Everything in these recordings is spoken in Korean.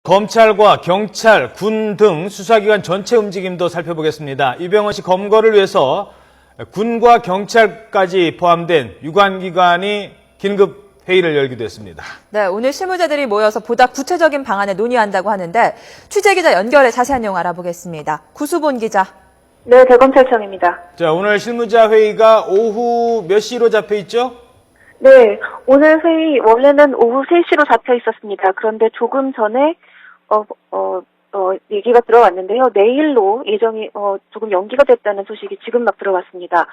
검찰과 경찰, 군 등 수사기관 전체 움직임도 살펴보겠습니다. 이병헌 씨 검거를 위해서 군과 경찰까지 포함된 유관기관이 긴급 회의를 열기도 했습니다. 네, 오늘 실무자들이 모여서 보다 구체적인 방안을 논의한다고 하는데 취재기자 연결해 자세한 내용 알아보겠습니다. 구수본 기자. 네, 대검찰청입니다. 자, 오늘 실무자 회의가 오후 몇 시로 잡혀 있죠? 네, 오늘 회의 원래는 오후 3시로 잡혀 있었습니다. 그런데 조금 전에 얘기가 들어왔는데요. 내일로 예정이 조금 연기가 됐다는 소식이 지금 막 들어왔습니다.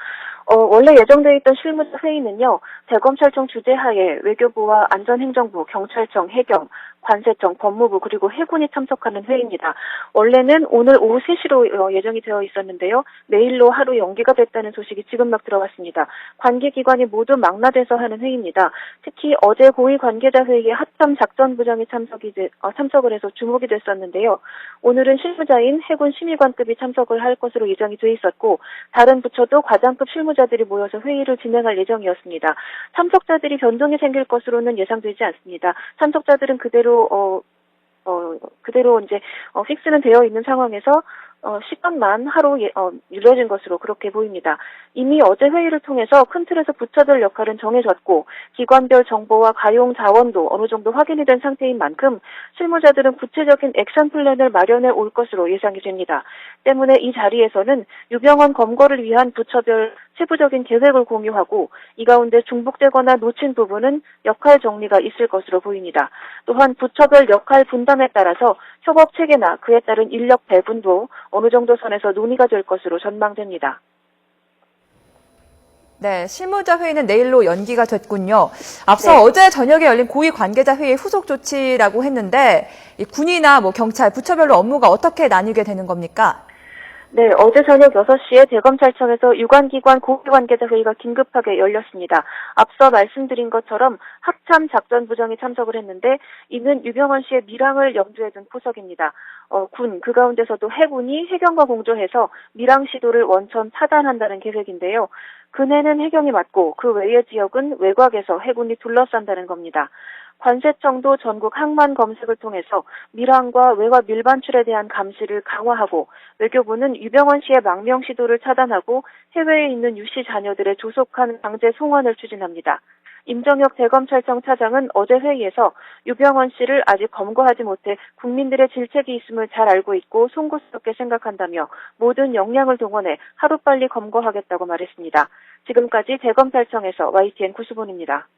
원래 예정되어 있던 실무자 회의는요. 대검찰청 주재하에 외교부와 안전행정부, 경찰청, 해경, 관세청, 법무부 그리고 해군이 참석하는 회의입니다. 원래는 오늘 오후 3시로 예정이 되어 있었는데요. 내일로 하루 연기가 됐다는 소식이 지금 막 들어왔습니다. 관계기관이 모두 망라돼서 하는 회의입니다. 특히 어제 고위 관계자 회의에 하참 작전부장이 참석을 해서 주목이 됐었는데요. 오늘은 실무자인 해군 심의관급이 참석을 할 것으로 예정이 돼 있었고 다른 부처도 과장급 실무자들이 모여서 회의를 진행할 예정이었습니다. 참석자들이 변동이 생길 것으로는 예상되지 않습니다. 참석자들은 그대로 이제 픽스는 되어 있는 상황에서 시간만 하루 유려진 것으로 그렇게 보입니다. 이미 어제 회의를 통해서 큰 틀에서 부처별 역할은 정해졌고 기관별 정보와 가용 자원도 어느 정도 확인이 된 상태인 만큼 실무자들은 구체적인 액션 플랜을 마련해 올 것으로 예상이 됩니다. 때문에 이 자리에서는 유병헌 검거를 위한 부처별 세부적인 계획을 공유하고 이 가운데 중복되거나 놓친 부분은 역할 정리가 있을 것으로 보입니다. 또한 부처별 역할 분담에 따라서 협업 체계나 그에 따른 인력 배분도 어느 정도 선에서 논의가 될 것으로 전망됩니다. 네, 실무자 회의는 내일로 연기가 됐군요. 앞서 네. 어제 저녁에 열린 고위 관계자 회의 후속 조치라고 했는데 이 군이나 경찰, 부처별로 업무가 어떻게 나뉘게 되는 겁니까? 네, 어제 저녁 6시에 대검찰청에서 유관기관 고위관계자 회의가 긴급하게 열렸습니다. 앞서 말씀드린 것처럼 합참 작전부장이 참석을 했는데 이는 유병헌 씨의 밀항을 염두에 둔 포석입니다. 그 가운데서도 해군이 해경과 공조해서 밀항 시도를 원천 차단한다는 계획인데요. 근해는 해경이 맡고 그 외의 지역은 외곽에서 해군이 둘러싼다는 겁니다. 관세청도 전국 항만 검색을 통해서 밀항과 외화 밀반출에 대한 감시를 강화하고 외교부는 유병헌 씨의 망명 시도를 차단하고 해외에 있는 유씨 자녀들의 조속한 강제 송환을 추진합니다. 임정혁 대검찰청 차장은 어제 회의에서 유병헌 씨를 아직 검거하지 못해 국민들의 질책이 있음을 잘 알고 있고 송구스럽게 생각한다며 모든 역량을 동원해 하루빨리 검거하겠다고 말했습니다. 지금까지 대검찰청에서 YTN 구수본입니다.